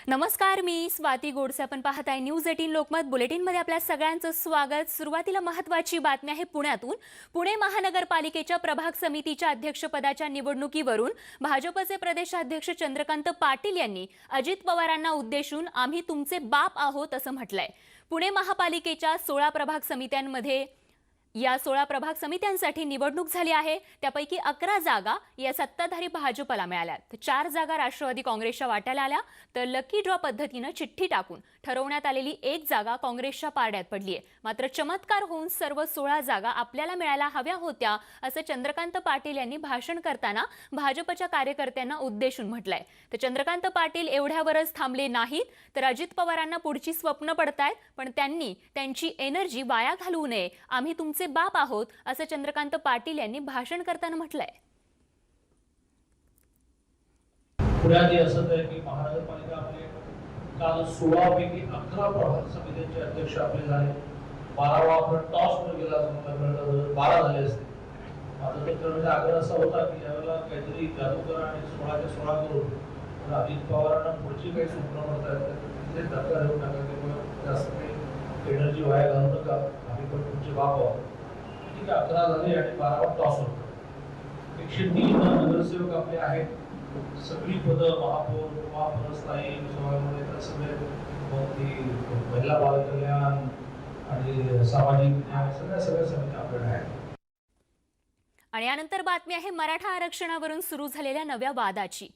नमस्कार, मी स्वाती गोडसे. आपण पाहत आहे न्यूज 18 लोकमत बुलेटिनमध्ये आपल्या सगळ्यांचं स्वागत. सुरुवातीला महत्त्वाची बातमी आहे पुण्यातून. पुणे महानगरपालिकेच्या प्रभाग समितीच्या अध्यक्षपदाच्या निवडणुकीवरून भाजपचे प्रदेशाध्यक्ष चंद्रकांत पाटील यांनी अजित पवारांना उद्देशून आम्ही तुमचे बाप आहोत असं म्हटलंय. पुणे महापालिकेच्या 16 प्रभाग समित्यांमध्ये या 16 प्रभाग समित्यांसाठी निवडणूक झाली आहे. त्यापैकी 11 जागा या सत्ताधारी भाजपला मिळाल्या, 4 जागा राष्ट्रवादी काँग्रेसच्या वाट्याला आल्या, तर लकी ड्रॉ पद्धतीने चिठ्ठी टाकून ठरवण्यात आलेली एक जागा काँग्रेसच्या पारड्यात पडली आहे. मात्र चमत्कार होऊन सर्व 16 जागा आपल्याला मिळायला हव्या होत्या असं चंद्रकांत पाटील यांनी भाषण करताना भाजपच्या कार्यकर्त्यांना उद्देशून म्हटलंय. तर चंद्रकांत पाटील एवढ्यावरच थांबले नाहीत, तर अजित पवारांना पुढची स्वप्न पडतायत, पण त्यांनी त्यांची एनर्जी वाया घालवू नये. आम्ही तुमचे बाप आहोत असं चंद्रकांत पाटील यांनी भाषण करताना म्हटलंय. पुण्यात असं आहे की महानगरपालिका आपले काल 16 पैकी 11 प्रभाग समितीचे अध्यक्ष आपले झाले. 12वा आपण टॉसवर गेला, 12 झाले असते. माझा तर आग्रह असा होता की यावेळेला काहीतरी जादू करा आणि 16च्या 16 करून अजित पवारांना पुढची काही स्वप्न पडतात ते धक्का देऊन टाका किंवा जास्त काही एनर्जी वाया घालू नका. आम्ही पण तुमचे बाप आहोत. ठीक आहे, 11 झाले आणि 12वा टॉस होता. 103 नगरसेवक आपले आहेत. सगळी पदं महापौर महापौरस्थायी सभागृह सगळे महिला बाल कल्याण आणि सामाजिक न्याय सगळ्या समित्या आपल्याकडे आहेत. आणि यानंतर बातमी आहे मराठा आरक्षणावरून सुरू झालेल्या नव्या वादाची.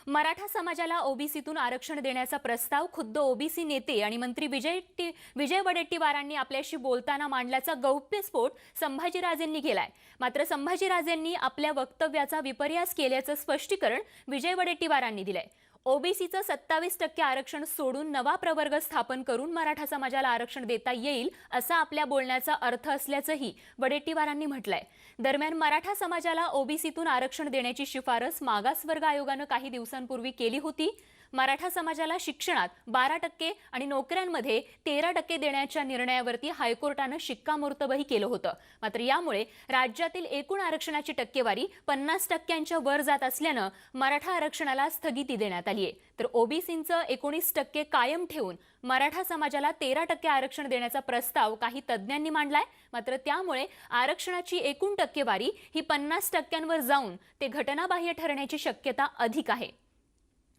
मराठा समाजाला ओबीसीतून आरक्षण देण्याचा प्रस्ताव खुद्द ओबीसी नेते आणि मंत्री विजय वडेट्टीवारांनी आपल्याशी बोलताना मांडल्याचा गौप्यस्फोट संभाजीराजेंनी केलाय. मात्र संभाजीराजेंनी आपल्या वक्तव्याचा विपर्यास केल्याचं स्पष्टीकरण विजय वडेट्टीवारांनी दिलंय. ओबीसीचं 27% आरक्षण सोडून नवा प्रवर्ग स्थापन करून मराठा समाजाला आरक्षण देता येईल असा आपल्या बोलण्याचा अर्थ असल्याचंही वडेट्टीवारांनी म्हटलंय. दरम्यान मराठा समाजाला ओबीसीतून आरक्षण देण्याची शिफारस मागासवर्ग आयोगानं काही दिवसांपूर्वी केली होती. मराठा समाजाला शिक्षणात 12% आणि नोकऱ्यांमध्ये 13% देण्याच्या निर्णयावरती हायकोर्टानं शिक्कामोर्तबही केलं होतं. मात्र यामुळे राज्यातील एकूण आरक्षणाची टक्केवारी 50%च्या वर जात असल्यानं मराठा आरक्षणाला स्थगिती देण्यात आली आहे. तर ओबीसींचं 19% कायम ठेवून मराठा समाजाला 13% आरक्षण देण्याचा प्रस्ताव काही तज्ज्ञांनी मांडलाय. मात्र त्यामुळे आरक्षणाची एकूण टक्केवारी ही 50%वर जाऊन ते घटनाबाह्य ठरण्याची शक्यता अधिक आहे.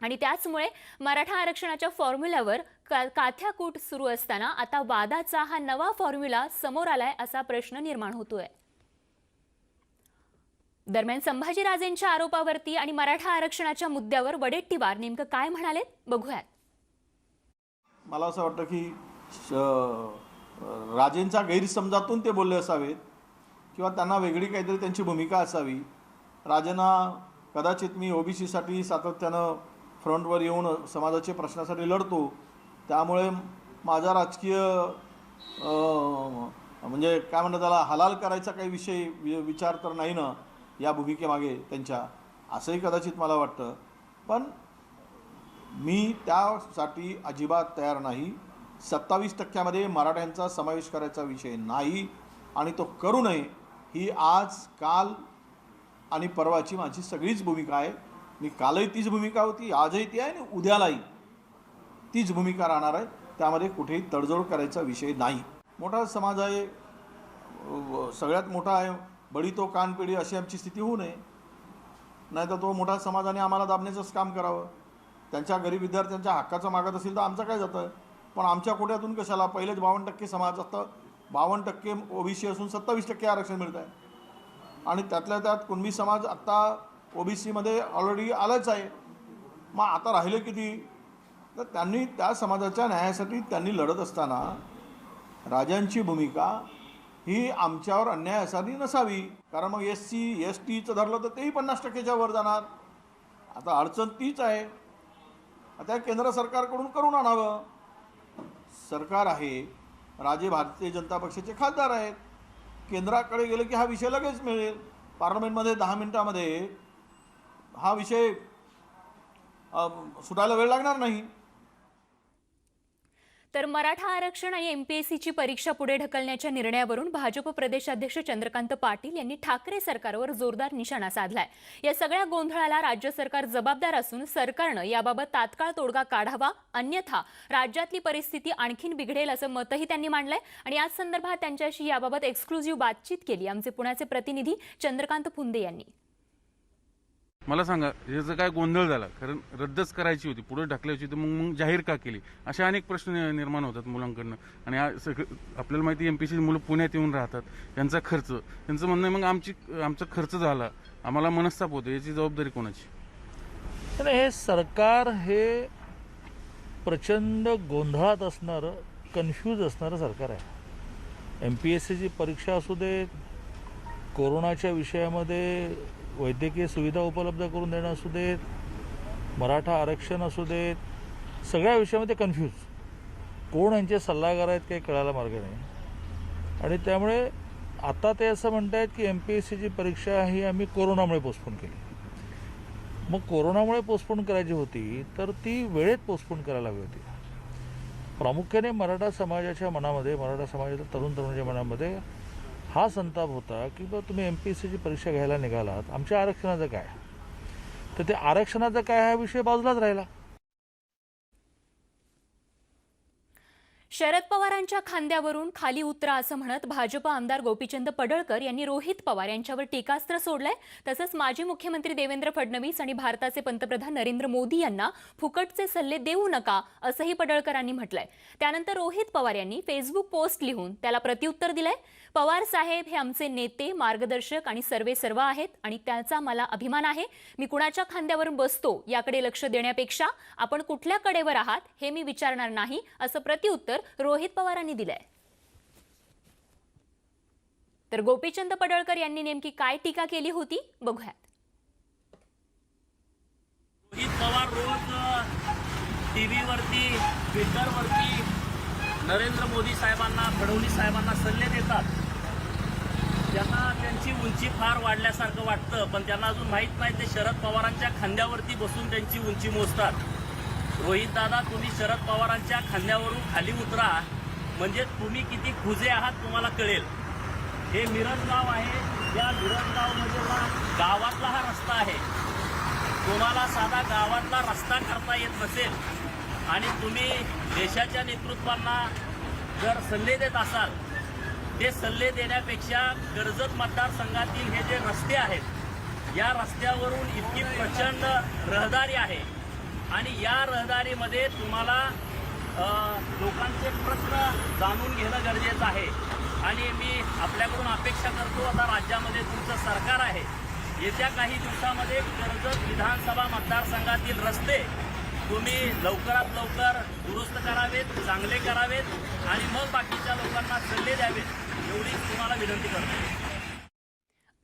आणि त्याचमुळे मराठा आरक्षणाच्या फॉर्म्युल्यावर काथ्याकूट सुरू असताना आता वादाचा हा नवा फॉर्म्युला समोर आलाय असा प्रश्न निर्माण होतोय. दरम्यान संभाजीराजेंच्या आरोपावरती आणि मराठा आरक्षणाच्या मुद्द्यावर वडेट्टीवार नेमकं काय म्हणाले बघूयात. मला असं वाटतं की राजेंच्या गैरसमजातून ते बोलले असावेत किंवा त्यांना वेगळी काहीतरी त्यांची भूमिका असावी. राजेंना कदाचित मी ओबीसीसाठी सातत्यानं फ्रंटवर येऊन समाजाच्या प्रश्नासाठी लढतो, त्यामुळे माझा राजकीय म्हणजे काय म्हणतात त्याला हलाल करायचा काही विचार तर नाही ना या भूमिकेमागे त्यांच्या, असंही कदाचित मला वाटतं. पण मी त्यासाठी अजिबात तयार नाही. 27%मध्ये मराठ्यांचा समावेश करायचा विषय नाही आणि तो करू नये ही आज काल आणि परवाची माझी सगळीच भूमिका आहे. मी कालही तीच भूमिका होती, आजही ती आहे आणि उद्यालाही तीच भूमिका राहणार आहे. त्यामध्ये कुठेही तडजोड करायचा विषय नाही. मोठा समाज आहे, सगळ्यात मोठा आहे, बडी तो कानपिढी अशी आमची स्थिती होऊ नये. नाही तर तो मोठा समाजाने आम्हाला दाबण्याचंच काम करावं. त्यांच्या गरीब विद्यार्थ्यांच्या हक्काचं मागत असेल तर आमचं काय जातं. पण आमच्या कोट्यातून कशाला पहिलेच 52% समाज असतं, 52% ओबीसी असून 27% आरक्षण मिळत आहे. आणि त्यातल्या त्यात कुणबी समाज आत्ता ओबीसीमध्ये ऑलरेडी आलाच आहे. मग आता राहिले किती. तर त्यांनी त्या समाजाच्या न्यायासाठी त्यांनी लढत असताना राजांची भूमिका ही आमच्यावर अन्यायासाठी नसावी. कारण मग SC STचं धरलं तर तेही 50%च्या वर जाणार. आता अडचण तीच आहे. आता केंद्र सरकारकडून करून आणावं. सरकार आहे, राजे भारतीय जनता पक्षाचे खासदार आहेत. केंद्राकडे गेले की हा विषय लगेच मिळेल. पार्लमेंटमध्ये 10 मिनिटामध्ये हा विषय सुटायला वेळ लागणार नाही. तर मराठा आरक्षण आणि एमपीएससीची परीक्षा पुढे ढकलण्याच्या निर्णयावरून भाजप प्रदेशाध्यक्ष चंद्रकांत पाटील यांनी ठाकरे सरकारवर जोरदार निशाणा साधलाय। या सगळ्या गोंधळाला राज्य सरकार जबाबदार असून सरकारनं याबाबत तात्काळ तोडगा काढावा, अन्यथा राज्यातली परिस्थिती आणखीन बिघडेल असं मतही त्यांनी मांडलंय। आणि याच संदर्भात त्यांच्याशी याबाबत एक्सक्लुझिव्ह बातचीत केली आमचे पुण्याचे प्रतिनिधी चंद्रकांत फुंदे यांनी। मला सांगा, याचा काय गोंधळ झाला? कारण रद्दच करायची होती, पुढे ढकलायची होती, मग जाहीर का केली? अशा अनेक प्रश्न निर्माण होतात मुलांकडनं। आणि आपल्याला माहिती एमपीसी मुलं पुण्यात येऊन राहतात, त्यांचा खर्च, त्यांचं म्हणणं आहे मग आमचा खर्च झाला, आम्हाला मनस्ताप होतो, याची जबाबदारी कोणाची? तर हे सरकार हे प्रचंड गोंधळात असणारं, कन्फ्यूज असणारं सरकार आहे। एमपीएससीची परीक्षा असू दे, कोरोनाच्या विषयामध्ये वैद्यकीय सुविधा उपलब्ध करून देणं असू देत, मराठा आरक्षण असू देत, सगळ्या विषयामध्ये कन्फ्यूज, कोण यांचे सल्लागार आहेत काही कळायला मार्ग नाही। आणि त्यामुळे आता ते असं म्हणत आहेत की एमपीएससीची परीक्षा ही आम्ही कोरोनामुळे पोस्टपोन केली। मग कोरोनामुळे पोस्टपोन करायची होती तर ती वेळेत पोस्टपोन करायला हवी होती। प्रामुख्याने मराठा समाजाच्या मनामध्ये, मराठा समाजाच्या तरुण तरुणाच्या मनामध्ये हा संताप होता की बा तुम्ही एमपीएससीची परीक्षा घ्यायला निघालात, आमच्या आरक्षणाचं काय? तर ते आरक्षणाचं काय हा विषय बाजूलाच राहिला। शरद पवारांच्या खांद्यावरून खाली उतरा असं म्हणत भाजप आमदार गोपीचंद पडळकर यांनी रोहित पवार यांच्यावर टीकास्त्र सोडलंय। तसंच माजी मुख्यमंत्री देवेंद्र फडणवीस आणि भारताचे पंतप्रधान नरेंद्र मोदी यांना फुकटचे सल्ले देऊ नका असंही पडळकरांनी म्हटलंय। त्यानंतर रोहित पवार यांनी फेसबुक पोस्ट लिहून त्याला प्रत्युत्तर दिलंय। पवार साहेब हे आमचे नेते, मार्गदर्शक आणि सर्वेसर्वा आहेत आणि त्याचा मला अभिमान आहे। मी कुणाच्या खांद्यावर बसतो याकडे लक्ष देण्यापेक्षा आपण कुठल्या कडेवर आहात हे मी विचारणार नाही असं प्रत्युत्तर रोहित पवारांनी दिलंय। तर गोपीचंद पडळकर यांनी नेमकी काय टीका केली होती बघूयात। रोहित पवार रोज टीव्हीवरती, ट्विटरवरती नरेंद्र मोदी साहेबांना, फडणवीस साहेबांना सल्ले देतात। त्यांना त्यांची उंची फार वाढल्यासारखं वाटतं, पण त्यांना अजून माहीत नाही ते शरद पवारांच्या खांद्यावरती बसून त्यांची उंची मोजतात। रोहित दादा, तुम्ही शरद पवारांच्या खांद्यावरून खाली उतरा, म्हणजे तुम्ही किती खुजे आहात तुम्हाला कळेल। हे मिरज गाव आहे, या मिरज गावमध्ये गावातला हा रस्ता आहे। तुम्हाला साधा गावातला रस्ता करता येत नसेल आणि तुम्ही देशाच्या नेतृत्वांना जर सल्ले देत असाल, ते सल्ले देण्यापेक्षा कर्जत मतदारसंघातील हे जे रस्ते आहेत, या रस्त्यावरून इतकी प्रचंड रहदारी आहे आणि या रहदारीमध्ये तुम्हाला लोकांचे प्रश्न जाणून घेणं गरजेचं आहे। आणि मी आपल्याकडून अपेक्षा करतो, आता राज्यामध्ये तुमचं सरकार आहे, येत्या काही दिवसामध्ये कर्जत विधानसभा मतदारसंघातील रस्ते तुम्ही लवकरात लवकर दुरुस्त करावेत, चांगले करावेत आणि मग बाकीच्या लोकांना सल्ले द्यावेत, एवढी तुम्हाला विनंती करतो।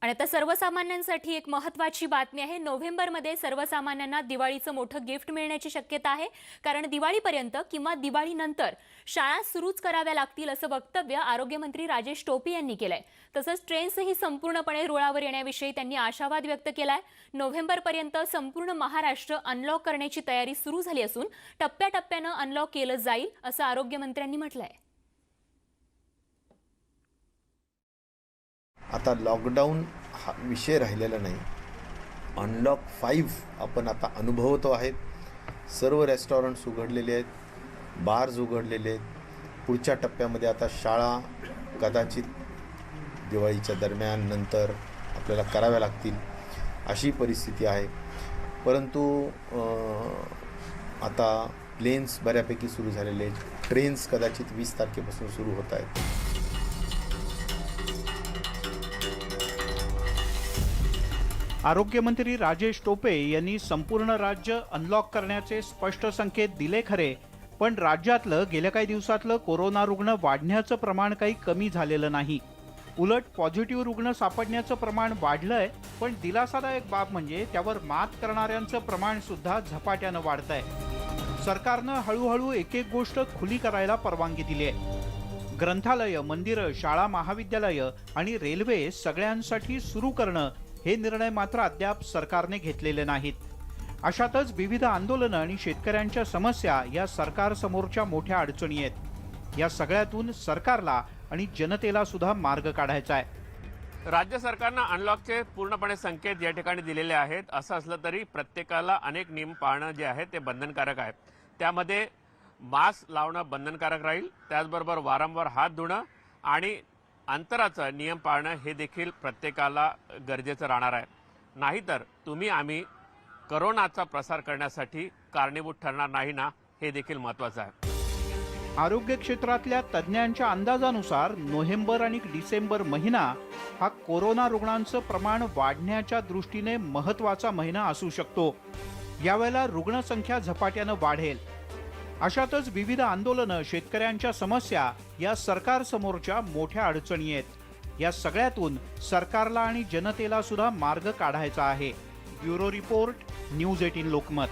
आणि आता सर्वसामान्यांसाठी एक महत्त्वाची बातमी आहे। नोव्हेंबरमध्ये सर्वसामान्यांना दिवाळीचं मोठं गिफ्ट मिळण्याची शक्यता आहे, कारण दिवाळीपर्यंत किंवा दिवाळीनंतर शाळा सुरूच कराव्या लागतील असं वक्तव्य आरोग्यमंत्री राजेश टोपे यांनी केलंय। तसंच ट्रेन्सही संपूर्णपणे रुळावर येण्याविषयी त्यांनी आशावाद व्यक्त केलाय। नोव्हेंबरपर्यंत संपूर्ण महाराष्ट्र अनलॉक करण्याची तयारी सुरू झाली असून टप्प्याटप्प्यानं अनलॉक केलं जाईल असं आरोग्यमंत्र्यांनी म्हटलंय। आता लॉकडाऊन हा विषय राहिलेला नाही, अनलॉक 5 आपण आता अनुभवतो आहेत। सर्व रेस्टॉरंट्स उघडलेले आहेत, बार्स उघडलेले आहेत। पुढच्या टप्प्यामध्ये आता शाळा कदाचित दिवाळीच्या दरम्यान नंतर आपल्याला कराव्या लागतील अशी परिस्थिती आहे। परंतु आता प्लेन्स बऱ्यापैकी सुरू झालेले आहेत, ट्रेन्स कदाचित 20 तारखेपासून सुरू होत आहेत। आरोग्यमंत्री राजेश टोपे यांनी संपूर्ण राज्य अनलॉक करण्याचे स्पष्ट संकेत दिले खरे, पण राज्यातलं गेल्या काही दिवसातलं कोरोना रुग्ण वाढण्याचं प्रमाण काही कमी झालेलं नाही। उलट पॉझिटिव्ह रुग्ण सापडण्याचं प्रमाण वाढलंय, पण दिलासादायक बाब म्हणजे त्यावर मात करणाऱ्यांचं प्रमाण सुद्धा झपाट्यानं वाढतंय। सरकारनं हळूहळू एक एक गोष्ट खुली करायला परवानगी दिली आहे। ग्रंथालय, मंदिरं, शाळा, महाविद्यालय आणि रेल्वे सगळ्यांसाठी सुरू करणं हे निर्णय मात्र अद्याप सरकारने घेतलेले नाहीत। अशातच विविध आंदोलनं आणि शेतकऱ्यांच्या समस्या या सरकारसमोरच्या मोठ्या अडचणी आहेत. या सगळ्यातून सरकारला आणि जनतेला सुद्धा मार्ग काढायचा आहे. राज्य सरकारनं अनलॉकचे पूर्णपणे संकेत या ठिकाणी दिलेले आहेत. असं असलं तरी प्रत्येकाला अनेक नियम पाळणं जे आहे ते बंधनकारक आहे. त्यामध्ये मास्क लावणं बंधनकारक राहील, त्याचबरोबर वारंवार हात धुणं आणि अंतराचा नियम पाळणं हे देखील प्रत्येकाला गरजेचं राहणार आहे. नाहीतर तुम्ही आम्ही करोनाचा प्रसार करण्यासाठी कारणीभूत ठरणार नाही ना, हे देखील महत्त्वाचं आहे. आरोग्य क्षेत्रातल्या तज्ज्ञांच्या अंदाजानुसार नोव्हेंबर आणि डिसेंबर महिना हा कोरोना रुग्णांचं प्रमाण वाढण्याच्या दृष्टीने महत्त्वाचा महिना असू शकतो. यावेळेला रुग्णसंख्या झपाट्यानं वाढेल. अशातच विविध आंदोलनं, शेतकऱ्यांच्या समस्या या सरकारसमोरच्या मोठ्या अडचणी आहेत. या सगळ्यातून सरकारला आणि जनतेला सुद्धा मार्ग काढायचा आहे. Bureau report, news 18 Lokmat.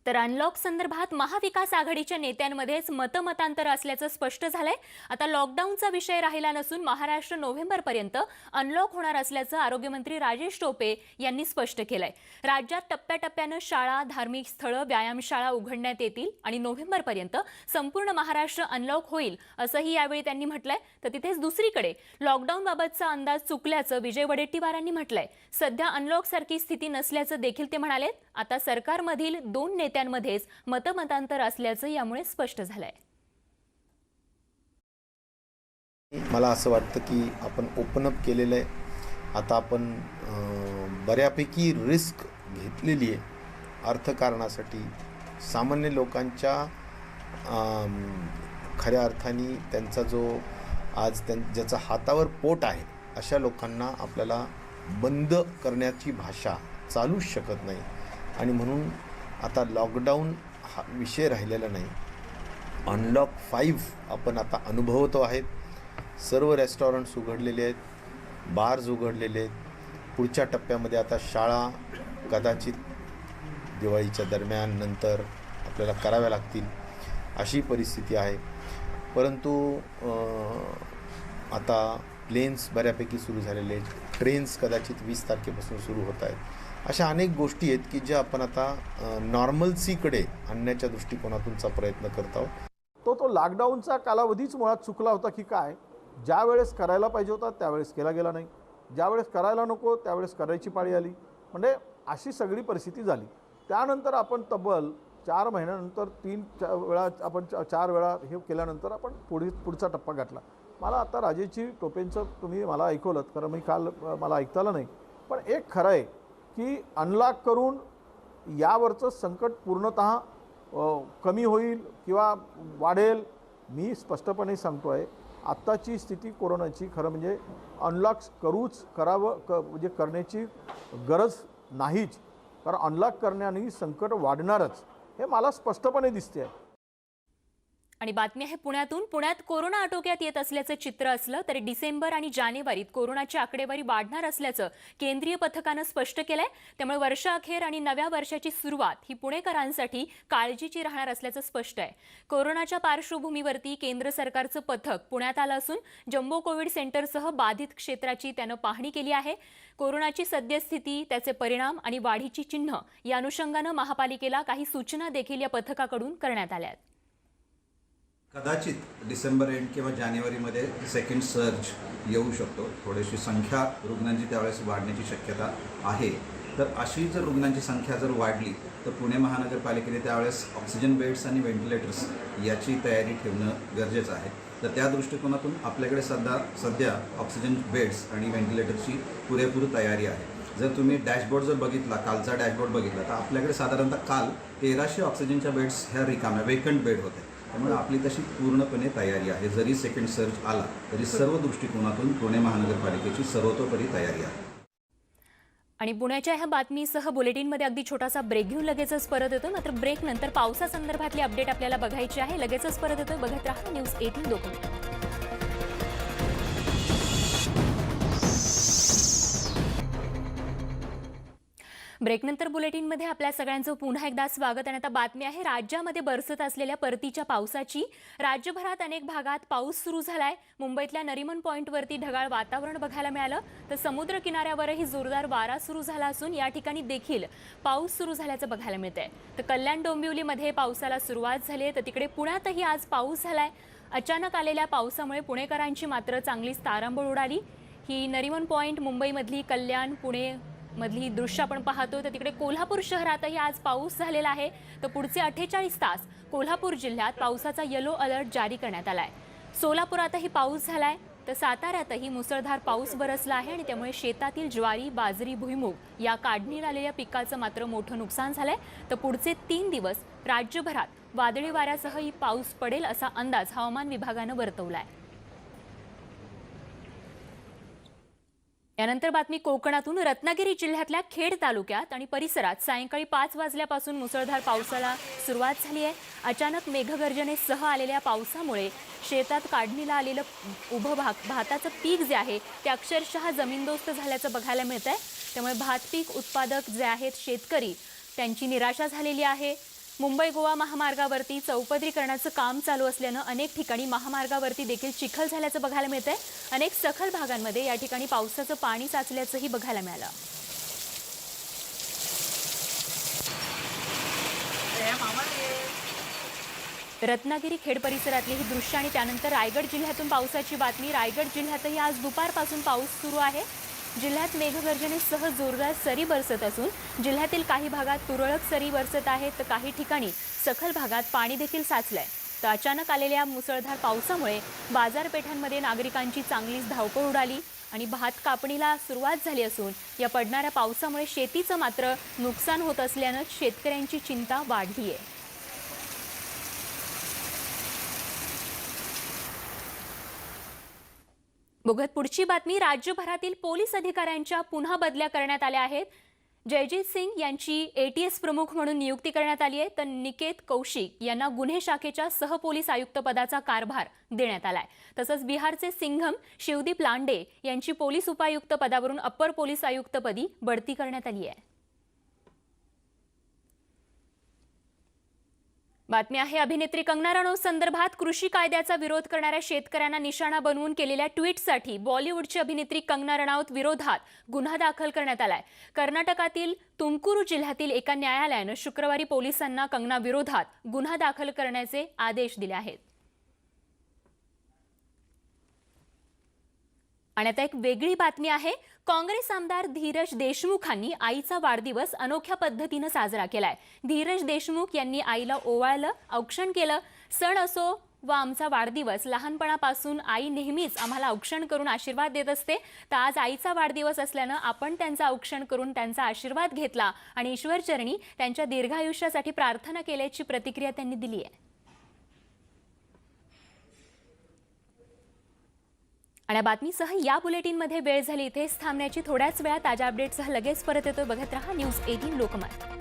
तर अनलॉक संदर्भात महाविकास आघाडीच्या नेत्यांमध्येच मतमतांतर असल्याचं स्पष्ट झालंय. आता लॉकडाऊनचा विषय राहिला नसून महाराष्ट्र नोव्हेंबरपर्यंत अनलॉक होणार असल्याचं आरोग्यमंत्री राजेश टोपे यांनी स्पष्ट केलंय. राज्यात टप्प्याटप्प्यानं शाळा, धार्मिक स्थळं, व्यायामशाळा उघडण्यात येतील आणि नोव्हेंबरपर्यंत संपूर्ण महाराष्ट्र अनलॉक होईल असंही यावेळी त्यांनी म्हटलंय. तर तिथेच दुसरीकडे लॉकडाऊनबाबतचा अंदाज चुकल्याचं विजय वडेट्टीवारांनी म्हटलंय. सध्या अनलॉकसारखी स्थिती नसल्याचं देखील ते म्हणाले. आता सरकारमधील दोन नेत्यांमध्येच मतमतांतर असल्याचं यामुळे स्पष्ट झालंय. मला असं वाटतं की आपण ओपन अप केलेलं आहे. आता आपण बऱ्यापैकी रिस्क घेतलेली आहे अर्थकारणासाठी. सामान्य लोकांच्या खऱ्या अर्थाने त्यांचा जो आज ज्याचा हातावर पोट आहे अशा लोकांना आपल्याला बंद करण्याची भाषा चालूच शकत नाही. आणि म्हणून आता लॉकडाऊन हा विषय राहिलेला नाही. अनलॉक 5 आपण आता अनुभवतो आहेत. सर्व रेस्टॉरंट्स उघडलेले आहेत, बार्स उघडलेले आहेत. पुढच्या टप्प्यामध्ये आता शाळा कदाचित दिवाळीच्या दरम्यान नंतर आपल्याला कराव्या लागतील अशी परिस्थिती आहे. परंतु आता प्लेन्स बऱ्यापैकी सुरू झालेले आहेत. ट्रेन्स कदाचित 20 तारखेपासून सुरू होत आहेत. अशा अनेक गोष्टी आहेत की ज्या आपण आता नॉर्मल्सीकडे आणण्याच्या दृष्टिकोनातूनचा प्रयत्न करत आहोत. तो लॉकडाऊनचा कालावधीच मुळात चुकला होता की काय. ज्या वेळेस करायला पाहिजे होता त्यावेळेस केला गेला नाही, ज्यावेळेस करायला नको त्यावेळेस करायची पाळी आली. म्हणजे अशी सगळी परिस्थिती झाली. त्यानंतर आपण तब्बल 4 महिन्यानंतर 3 वेळा आपण 4 वेळा हे केल्यानंतर आपण पुढचा टप्पा गाठला. मला आता राजेशजी टोपेंचं तुम्ही मला ऐकवलं, कारण मी काल मला ऐकता आलं नाही. पण एक खरं आहे की अनलॉक करून यावरचं संकट पूर्णतः कमी होईल किंवा वाढेल. मी स्पष्टपणे सांगतो आहे, आत्ताची स्थिती कोरोनाची खरं म्हणजे अनलॉक म्हणजे करण्याची गरज नाहीच. कारण अनलॉक करण्याने संकट वाढणारच हे मला स्पष्टपणे दिसते आहे. आणि बातमी आहे पुण्यातून. पुण्यात कोरोना आटोक्यात येत असल्याचं चित्र असलं तरी डिसेंबर आणि जानेवारीत कोरोनाची आकडेवारी वाढणार असल्याचं केंद्रीय पथकानं स्पष्ट केलंय. त्यामुळे वर्षाअखेर आणि नव्या वर्षाची सुरुवात ही पुणेकरांसाठी काळजीची राहणार असल्याचं स्पष्ट आहे. कोरोनाच्या पार्श्वभूमीवरती केंद्र सरकारचं पथक पुण्यात आलं असून जम्बो कोविड सेंटरसह बाधित क्षेत्राची त्यानं पाहणी केली आहे. कोरोनाची सद्यस्थिती, त्याचे परिणाम आणि वाढीची चिन्ह या अनुषंगानं महापालिकेला काही सूचना देखील या पथकाकडून करण्यात आल्या आहेत. कदाचित डिसेंबर एंड किंवा जानेवारीमध्ये सेकंड सर्ज येऊ शकतो. थोडीशी संख्या रुग्णांची त्यावेळेस वाढण्याची शक्यता आहे. तर अशी जर रुग्णांची संख्या जर वाढली तर पुणे महानगरपालिकेने त्यावेळेस ऑक्सिजन बेड्स आणि व्हेंटिलेटर्स याची तयारी ठेवणं गरजेचं आहे. तर त्या दृष्टिकोनातून आपल्याकडे सध्या ऑक्सिजन बेड्स आणि व्हेंटिलेटरची पुरेपूर तयारी आहे. जर तुम्ही डॅशबोर्ड जर बघितला, कालचा डॅशबोर्ड बघितला, तर आपल्याकडे साधारणतः काल 1300 ऑक्सिजनच्या बेड्स ह्या रिकाम्या वेकंट बेड होते. त्यामुळे आपली तशी पूर्णपणे तयारी आहे. जरी सेकंड सर्ज आला तरी सर्व दृष्टिकोनातून पुणे महानगरपालिकेची सर्वतोपरी तयारी आहे. आणि पुण्याच्या ह्या बातमीसह बुलेटिनमध्ये अगदी छोटासा ब्रेक घेऊन लगेचच परत येतो. मात्र ब्रेक नंतर पावसासंदर्भातली अपडेट आपल्याला बघायची आहे. लगेचच परत येतो. बघत राहा न्यूज 18 लोकमत. ब्रेकनंतर बुलेटिनमध्ये आपल्या सगळ्यांचं पुन्हा एकदा स्वागत. आणि आता बातमी आहे राज्यामध्ये बरसत असलेल्या परतीच्या पावसाची. राज्यभरात अनेक भागात पाऊस सुरू झालाय. मुंबईतल्या नरिमन पॉइंटवरती ढगाळ वातावरण बघायला मिळालं, तर समुद्र किनाऱ्यावरही जोरदार वारा सुरू झाला असून या ठिकाणी देखील पाऊस सुरू झाल्याचं बघायला मिळतंय. तर कल्याण डोंबिवलीमध्ये पावसाला सुरुवात झाली आहे, तर तिकडे पुण्यातही आज पाऊस झालाय. अचानक आलेल्या पावसामुळे पुणेकरांची मात्र चांगलीच तारांबळ उडाली. ही नरिमन पॉइंट मुंबईमधली कल्याण पुणे मधली दृश्य आपण पाहतो. तर तिकडे कोल्हापूर शहरातही आज पाऊस झालेला आहे. तर पुढचे 48 तास कोल्हापूर जिल्ह्यात पावसाचा येलो अलर्ट जारी करण्यात आलाय. सोलापुरातही पाऊस झालाय, तर साताऱ्यातही मुसळधार पाऊस बरसला आहे आणि त्यामुळे शेतातील ज्वारी, बाजरी, भुईमूग या काढणीला आलेल्या पिकाचं मात्र मोठं नुकसान झालंय. तर पुढचे 3 दिवस राज्यभरात वादळी वाऱ्यासहही पाऊस पडेल असा अंदाज हवामान विभागानं वर्तवलाय. यानंतर बातमी कोकणातून. रत्नागिरी जिल्ह्यातल्या खेड तालुक्यात आणि परिसरात सायंकाळी 5 वाजल्यापासून मुसळधार पावसाला सुरुवात झाली आहे. अचानक मेघगर्जनेसह आलेल्या पावसामुळे शेतात काढणीला आलेलं उभं भाताचं पीक जे आहे ते अक्षरशः जमीनदोस्त झाल्याचं बघायला मिळत आहे. त्यामुळे भात पीक उत्पादक जे आहेत शेतकरी त्यांची निराशा झालेली आहे. मुंबई गोवा महामार्गावरती चौपदरीकरणाचं काम चालू असल्यानं अनेक ठिकाणी महामार्गावरती देखील चिखल झाल्याचं बघायला मिळतंय. अनेक सखल भागांमध्ये या ठिकाणी पावसाचं पाणी साचल्याचंही बघायला मिळालं. रत्नागिरी खेड परिसरातली ही दृश्य आणि त्यानंतर रायगड जिल्ह्यातून पावसाची बातमी. रायगड जिल्ह्यातही आज दुपारपासून पाऊस सुरू आहे. जिल्ह्यात मेघगर्जनेसह जोरदार सरी बरसत असून जिल्ह्यातील काही भागात तुरळक सरी बरसत आहेत, तर काही ठिकाणी सखल भागात पाणी देखील साचलंय. तर अचानक आलेल्या मुसळधार पावसामुळे बाजारपेठांमध्ये नागरिकांची चांगलीच धावपळ उडाली आणि भात कापणीला सुरुवात झाली असून या पडणाऱ्या पावसामुळे शेतीचं मात्र नुकसान होत असल्यानं शेतकऱ्यांची चिंता वाढली आहे. बघत पुढची बातमी. राज्यभरातील पोलीस अधिकाऱ्यांच्या पुन्हा बदल्या करण्यात आल्या आहेत. जयजीत सिंग यांची ATS प्रमुख म्हणून नियुक्ती करण्यात आली आहे, तर निकेत कौशिक यांना गुन्हे शाखेच्या सहपोलीस आयुक्त पदाचा कारभार देण्यात आलाय. तसंच बिहारचे सिंघम शिवदीप लांडे यांची पोलीस उपायुक्त पदावरून अप्पर पोलीस आयुक्तपदी बढती करण्यात आली आहे. बातमी आहे अभिनेत्री कंगना रनौत संदर्भात. कृषी कायद्याचा विरोध करणाऱ्या शेतकऱ्यांना निशाणा बनवून केलेल्या ट्विटसाठी बॉलिवूडची अभिनेत्री कंगना रनौत विरोधात गुन्हा दाखल करण्यात आलाय. कर्नाटकातील तुमकुरू जिल्ह्यातील एका न्यायालयानं शुक्रवारी पोलिसांना कंगना विरोधात गुन्हा दाखल करण्याचे आदेश दिले आहेत. आणि आता एक वेगळी बातमी आहे. काँग्रेस आमदार धीरज देशमुखांनी आईचा वाढदिवस अनोख्या पद्धतीनं साजरा केलाय. धीरज देशमुख यांनी आईला ओवाळलं, औक्षण केलं. सण असो व आमचा वाढदिवस, लहानपणापासून आई नेहमीच आम्हाला औक्षण करून आशीर्वाद देत असते. तर आज आईचा वाढदिवस असल्यानं आपण त्यांचा औक्षण करून त्यांचा आशीर्वाद घेतला आणि ईश्वरचरणी त्यांच्या दीर्घायुष्यासाठी प्रार्थना केल्याची प्रतिक्रिया त्यांनी दिली आहे. आणि बातमीसह या बुलेटिनमध्ये वेळ झाली इथेच थांबण्याची. थोड्याच वेळात ताज्या अपडेट्ससह लगेच परत येतो. बघत रहा न्यूज 18 लोकमत.